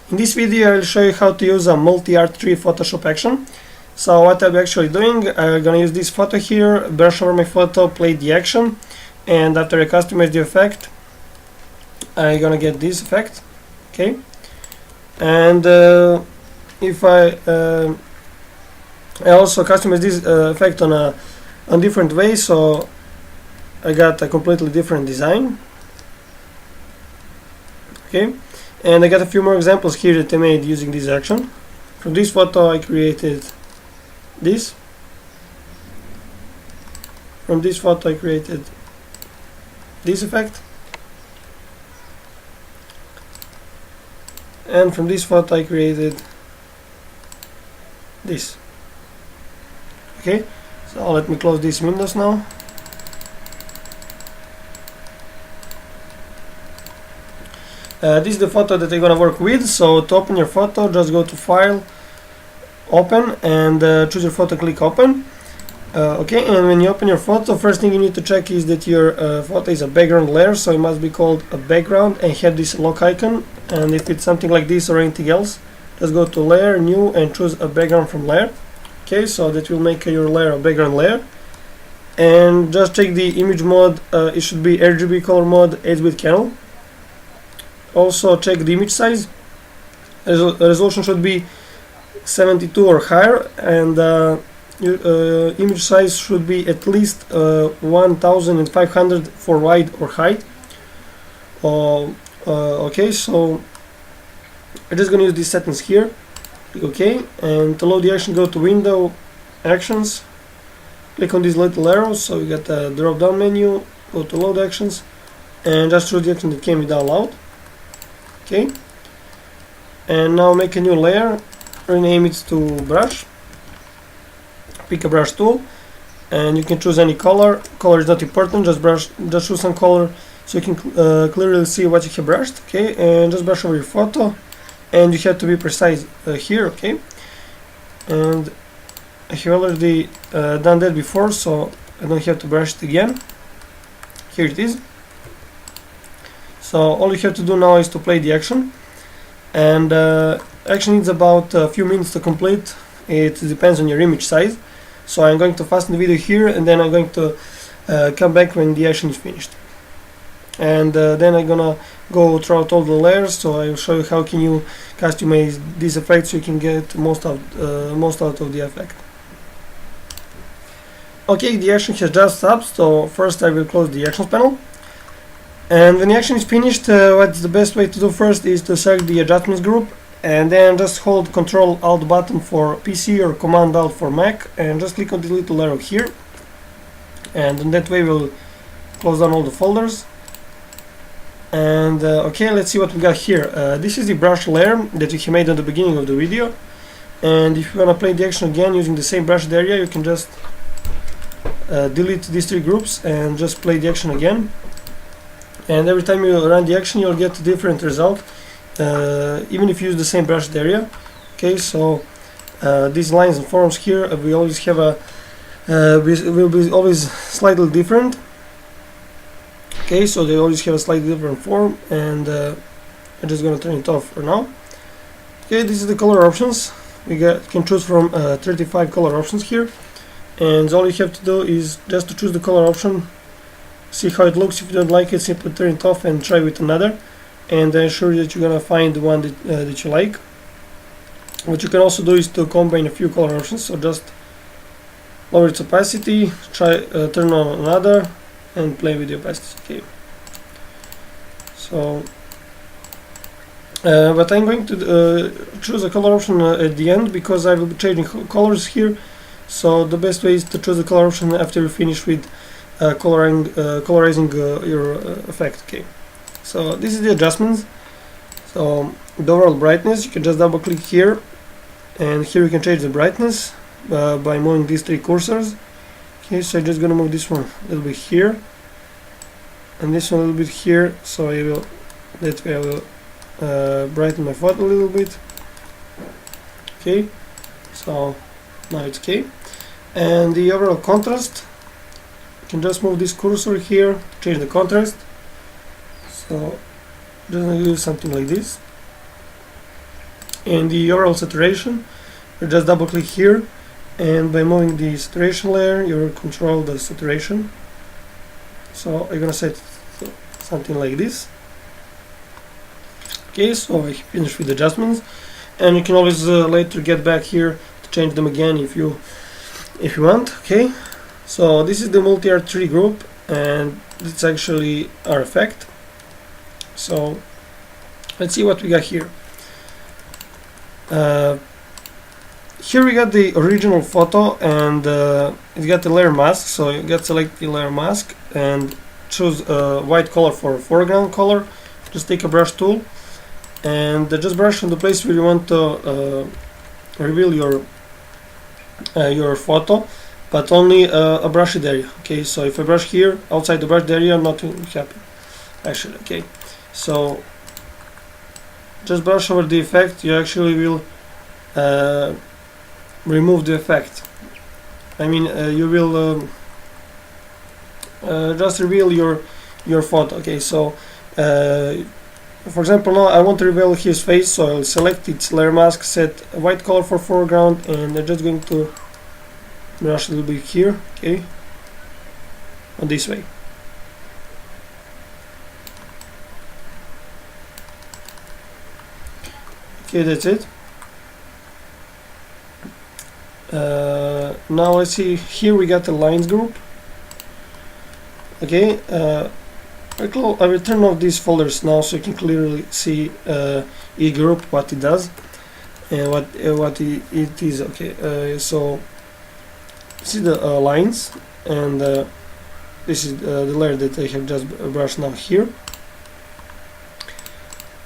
In this video I will show you how to use a MultiArt 3 Photoshop action. So what I'll be actually doing, I'm gonna use this photo here, brush over my photo, play the action, and after I customize the effect, I'm gonna get this effect, okay? And if I also customize this effect on different way, so I got a completely different design, okay? And I got a few more examples here that I made using this action. From this photo I created this. From this photo I created this effect. And from this photo I created this. Okay, so let me close these windows now. This is the photo that I'm gonna work with. So to open your photo, just go to File, Open, and choose your photo, click Open. Okay, and when you open your photo, first thing you need to check is that your photo is a background layer, so it must be called a background and have this lock icon. And if it's something like this or anything else, just go to Layer, New, and choose a background from Layer. Okay, so that will make your layer a background layer. And just check the image mode. It should be RGB color mode, 8-bit channel. Also check the image size. Resolution should be 72 or higher, and your image size should be at least 1500 for wide or height. Okay, so I'm just gonna use these settings here. Click OK, and to load the action, go to Window, Actions, click on these little arrows, so you get a drop down menu, go to Load Actions, and just choose the action that came with download. Okay, and now make a new layer, rename it to brush, pick a brush tool, and you can choose any color. Color is not important, just choose some color so you can clearly see what you have brushed. Okay, and just brush over your photo, and you have to be precise here. Okay, and I have already done that before, so I don't have to brush it again. Here it is. So all you have to do now is to play the action, and action needs about a few minutes to complete. It depends on your image size. So I'm going to fasten the video here, and then I'm going to come back when the action is finished. And then I'm gonna go throughout all the layers, so I will show you how can you customize this effect so you can get most out of the effect. Okay, the action has just stopped, so first I will close the actions panel. And when the action is finished, what's the best way to do first is to select the adjustments group, and then just hold Ctrl Alt button for PC or Command Alt for Mac, and just click on the little arrow here, and in that way we'll close down all the folders. And okay, let's see what we got here. This is the brush layer that we made at the beginning of the video, and if you want to play the action again using the same brushed area, you can just delete these three groups and just play the action again. And every time you run the action, you'll get a different result, even if you use the same brushed area. Okay, so these lines and forms here, we always have a will be always slightly different. Okay, so they always have a slightly different form, and I'm just gonna turn it off for now. Okay, this is the color options. We can choose from 35 color options here, and all you have to do is just to choose the color option. See how it looks. If you don't like it, simply turn it off and try with another, and I'm sure that you're gonna find the one that you like. What you can also do is to combine a few color options, so just lower its opacity, try turn on another, and play with the opacity. Okay, so but I'm going to choose a color option at the end, because I will be changing colors here, so the best way is to choose the color option after you finish with colorizing your effect. Okay, so this is the adjustments. So the overall brightness, you can just double click here, and here you can change the brightness by moving these three cursors. Okay, so I'm just gonna move this one a little bit here, and this one a little bit here, so that way I will brighten my photo a little bit. Okay, so now it's okay. And the overall contrast, you can just move this cursor here to change the contrast. So just gonna do something like this. in the overall saturation, you just double click here, and by moving the saturation layer you will control the saturation. So I'm gonna set something like this. Okay, so I finished with adjustments, and you can always later get back here to change them again if you want. Okay, so this is the MultiArt 3 group, and it's actually our effect. So let's see what we got here. Here we got the original photo, and it got the layer mask. So you got to select the layer mask and choose white color for foreground color. Just take a brush tool and just brush on the place where you want to reveal your photo, but only a brushed area. Okay, so if I brush here outside the brushed area, nothing will happen actually. Okay, so just brush over the effect. You actually will remove the effect. I mean, you will just reveal your photo. Okay, so for example, now I want to reveal his face, so I'll select its layer mask, set a white color for foreground, and I'm just going to brush a little bit here. Okay, on this way. Okay, that's it. Now let's see, here we got the lines group. Okay, I will turn off these folders now so you can clearly see each group, what it does and what it is. Okay, so see the lines, and this is the layer that I have just brushed now here.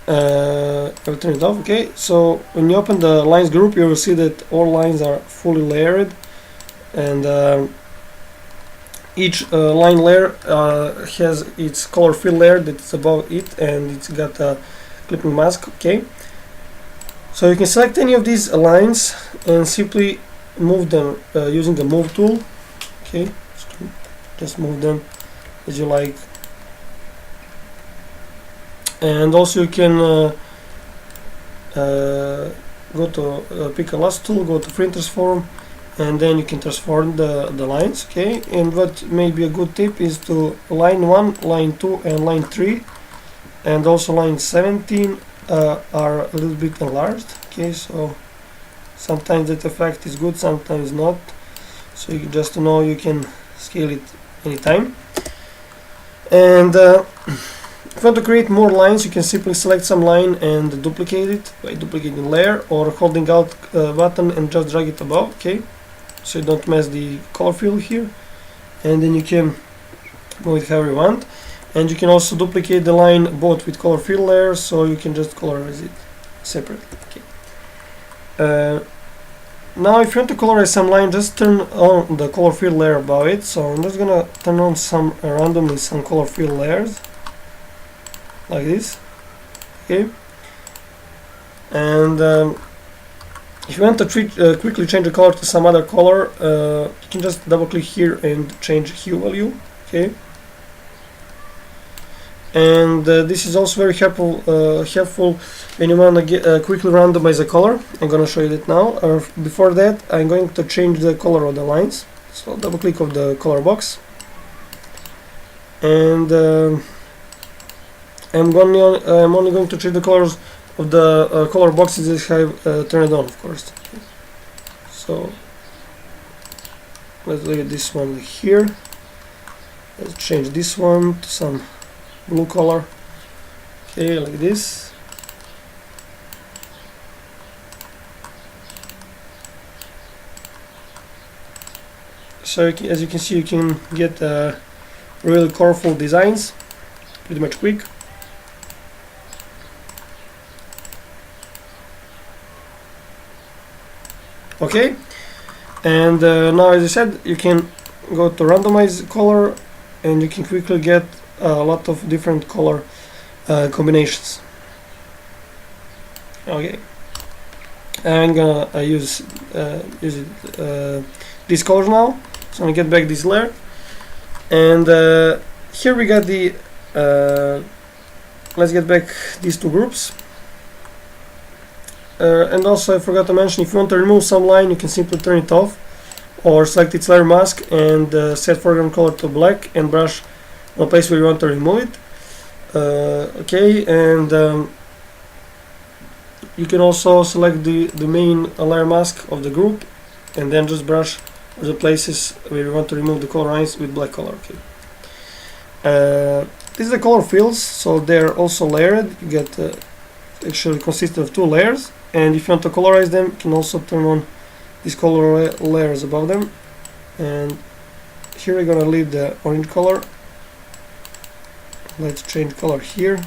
I will turn it off. Okay, so when you open the lines group, you will see that all lines are fully layered, and each line layer has its color fill layer that's above it, and it's got a clipping mask. Okay, so you can select any of these lines and simply move them using the move tool. Okay, just move them as you like. And also you can go to pick a last tool, go to free transform, and then you can transform the lines. Okay, and what may be a good tip is to line 1, line 2, and line 3, and also line 17 are a little bit enlarged. Okay, so sometimes that effect is good, sometimes not, so you just know you can scale it anytime. And if you want to create more lines, you can simply select some line and duplicate it by duplicating layer or holding Alt button and just drag it above. Okay, so you don't mess the color fill here, and then you can move it however you want. And you can also duplicate the line both with color fill layer, so you can just colorize it separately. Okay. Now if you want to colorize some line, just turn on the color fill layer above it. So I'm just gonna turn on some randomly some color fill layers like this. Okay, and if you want to quickly change the color to some other color, you can just double click here and change hue value. Okay, and this is also very helpful when you want to quickly randomize a color. I'm going to show you that now. Before that, I'm going to change the color of the lines. So double click on the color box, and I'm only going to change the colors of the color boxes that I have turned on, of course. Okay. So let's leave this one here. Let's change this one to some blue color. Okay, like this. So as you can see, you can get really colorful designs pretty much quick. Okay, and now as I said, you can go to randomize color, and you can quickly get a lot of different color combinations. Okay, I'm gonna use these colors now. So I'm gonna get back this layer, and here we got the let's get back these two groups. And also I forgot to mention, if you want to remove some line, you can simply turn it off or select its layer mask and set foreground color to black and brush on the place where you want to remove it. Okay, and you can also select the main layer mask of the group and then just brush the places where you want to remove the color lines with black color. Okay. This is the color fields, so they're also layered. You get actually consist of 2 layers, and if you want to colorize them, you can also turn on these color layers above them. And here we're gonna leave the orange color. Let's change color here.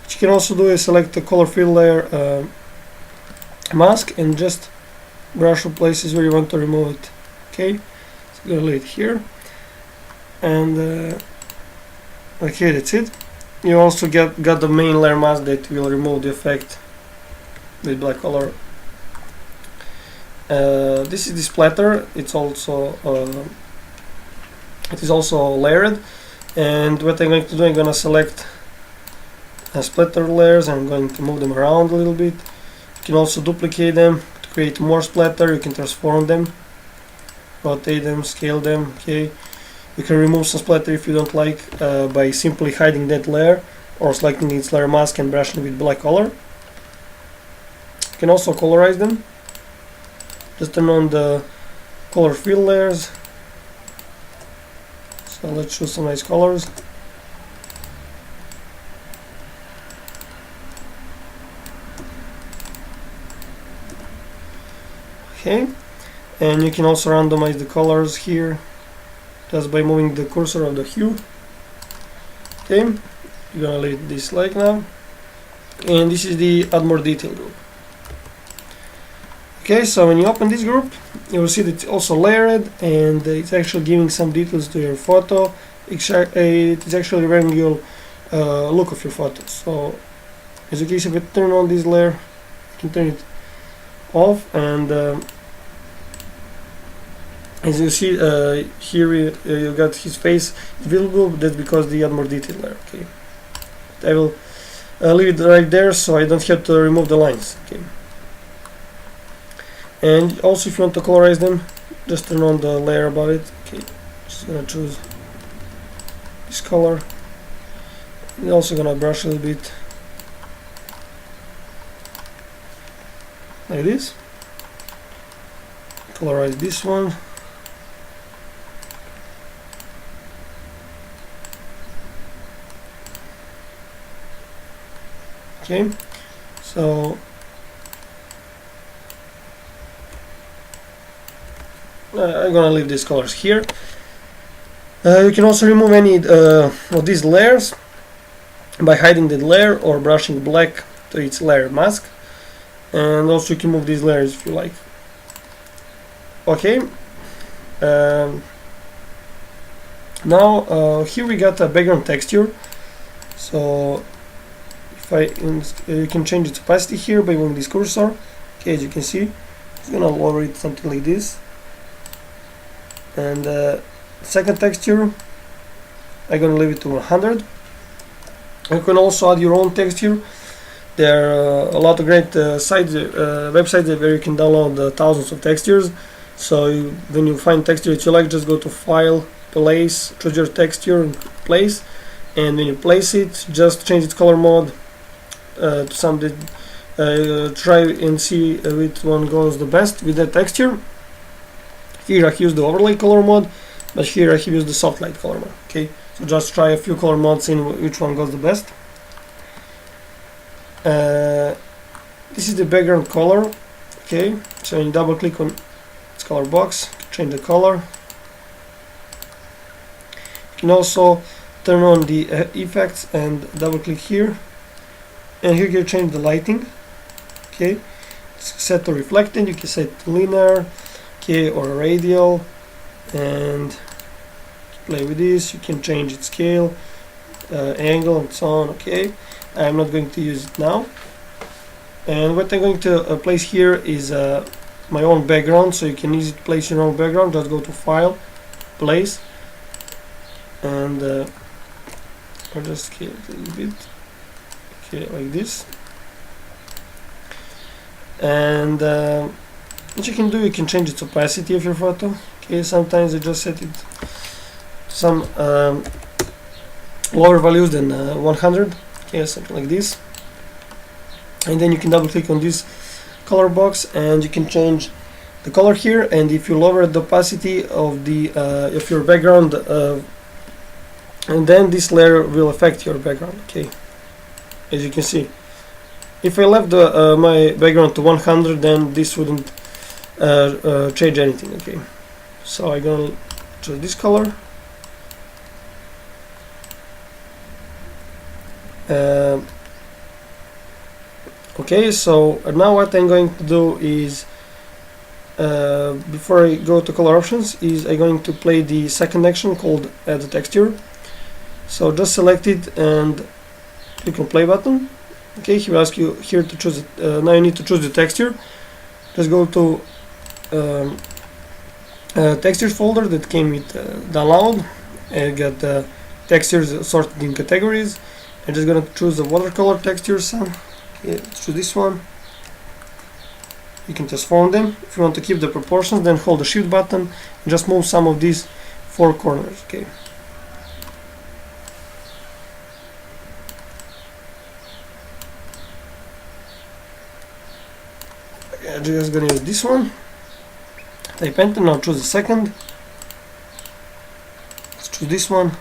What you can also do is select the color field layer mask and just brush on places where you want to remove it. Okay, so I'm gonna leave it here, and okay, that's it. You also got the main layer mask that will remove the effect with black color. This is the splatter. It is also layered, and what I'm going to do, I'm going to select splatter layers. I'm going to move them around a little bit. You can also duplicate them to create more splatter. You can transform them, rotate them, scale them. Okay, you can remove some splatter if you don't like by simply hiding that layer or selecting its layer mask and brushing with black color. You can also colorize them. Just turn on the color fill layers. So let's choose some nice colors. Okay, and you can also randomize the colors here just by moving the cursor of the hue. Okay, you're gonna leave this like now, and this is the add more detail group. Okay, so when you open this group, you will see that it's also layered, and it's actually giving some details to your photo. It is actually rendering your look of your photo. So as you can see, if I turn on this layer, you can turn it off, and as you see here, you got his face visible. That's because the add more detail layer. Okay, I will leave it right there so I don't have to remove the lines. Okay. And also, if you want to colorize them, just turn on the layer above it. Okay, just gonna choose this color. I'm also gonna brush a little bit like this. Colorize this one. Okay, so I'm gonna leave these colors here. You can also remove any of these layers by hiding the layer or brushing black to its layer mask, and also you can move these layers if you like. Okay, now here we got a background texture. So if you can change its opacity here by moving this cursor. Okay, as you can see, it's gonna lower it something like this. And second texture, I'm gonna leave it to 100. You can also add your own texture. There are a lot of great websites where you can download thousands of textures. So when you find texture that you like, just go to File, Place, choose your texture and place. And when you place it, just change its color mode to something. Try and see which one goes the best with that texture. Here I use the overlay color mode, but here I use the soft light color mode. Okay, so just try a few color modes in which one goes the best. This is the background color. Okay, so you double click on its color box, change the color. You can also turn on the effects and double click here, and here you can change the lighting. Okay, it's set to reflecting. You can set linear, okay, or radial, and play with this. You can change its scale, angle, and so on. Okay, I'm not going to use it now. And what I'm going to place here is my own background, so you can easily place your own background. Just go to File, Place, and I'll just scale it a little bit. okay, like this. And what you can do, you can change its opacity of your photo. Okay, sometimes I just set it to some lower values than 100. Okay, something like this. And then you can double click on this color box and you can change the color here. And if you lower the opacity of the of your background, and then this layer will affect your background. Okay, as you can see, if I left the my background to 100, then this wouldn't change anything. Okay, so I'm gonna choose this color. Okay, so now what I'm going to do is, before I go to color options, is I'm going to play the second action called add a texture. So just select it and click on play button. Okay, he will ask you here to choose it. Now you need to choose the texture. Just go to textures folder that came with download and get the textures sorted in categories. I'm just gonna choose the watercolor textures. Okay, let's choose this one. You can transform them. If you want to keep the proportions, then hold the shift button and just move some of these four corners. Okay. I'm just gonna use this one. Type enter. Now choose the second. Let's choose this one.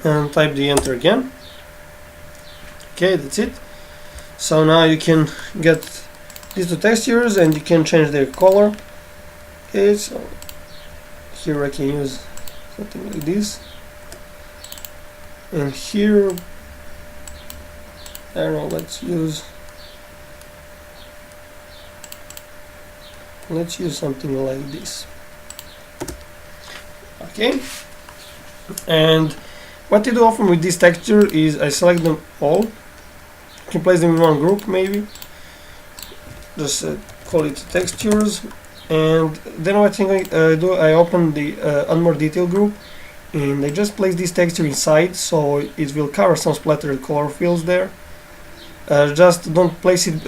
And type the enter again. Okay, that's it. So now you can get these two textures and you can change their color. Okay, so here I can use something like this, and here I don't know, let's use something like this. Okay, and what I do often with this texture is I select them all. You can place them in one group, maybe. Just call it textures, and then what I'm going to do, I open the Add More Detail group, and I just place this texture inside, so it will cover some splattered color fills there. Just don't place it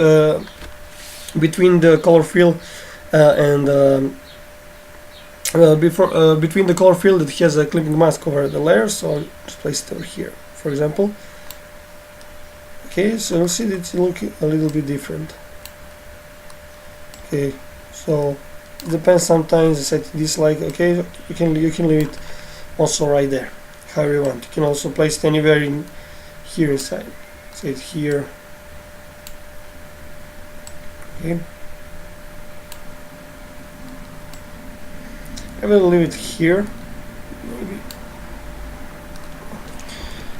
between the color fill and between the color fill that has a clipping mask over the layer, so just place it over here, for example. Okay, so you'll see that it's looking a little bit different. Okay, so it depends. Sometimes I set this like, okay, you can leave it also right there, however you want. You can also place it anywhere in here inside. Set it here. Okay. I will leave it here, maybe.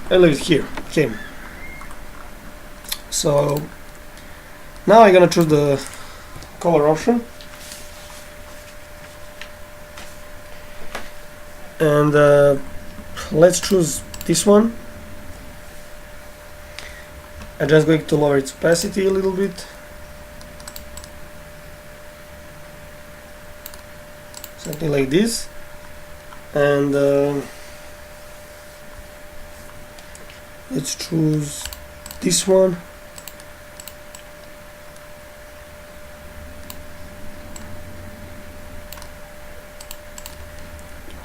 I'll leave it here. Okay. So now I'm gonna choose the color option, and let's choose this one. I'm just going to lower its opacity a little bit. Something like this, and let's choose this one.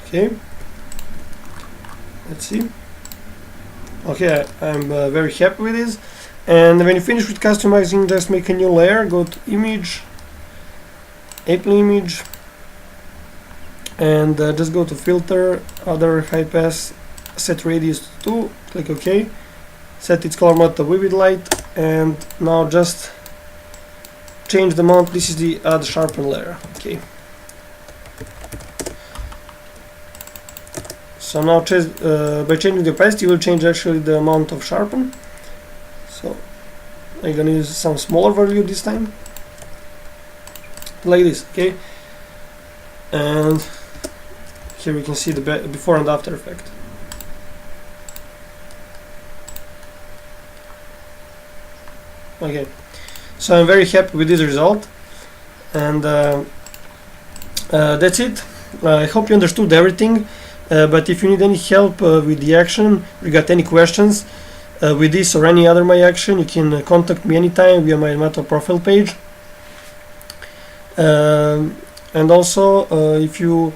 Okay, let's see. Okay, I'm very happy with this. And when you finish with customizing, just make a new layer, go to image, Apple image, and just go to filter, other high pass, set radius to 2, click OK, set its color mode to vivid light, and now just change the mount. This is the add sharpen layer. Okay, so now by changing the opacity, you will change actually the amount of sharpen. So I'm gonna use some smaller value this time, like this. Okay, and here we can see the before and after effect. Okay, so I'm very happy with this result, and that's it. I hope you understood everything, but if you need any help with the action, if you got any questions with this or any other my action, you can contact me anytime via my Elementor profile page. And also, if you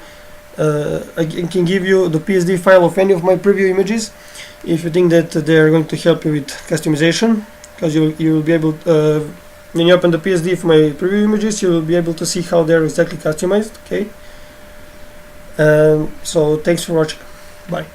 I can give you the PSD file of any of my preview images if you think that they are going to help you with customization, because you will be able when you open the PSD for my preview images, you will be able to see how they're exactly customized. Okay. So thanks for watching. Bye.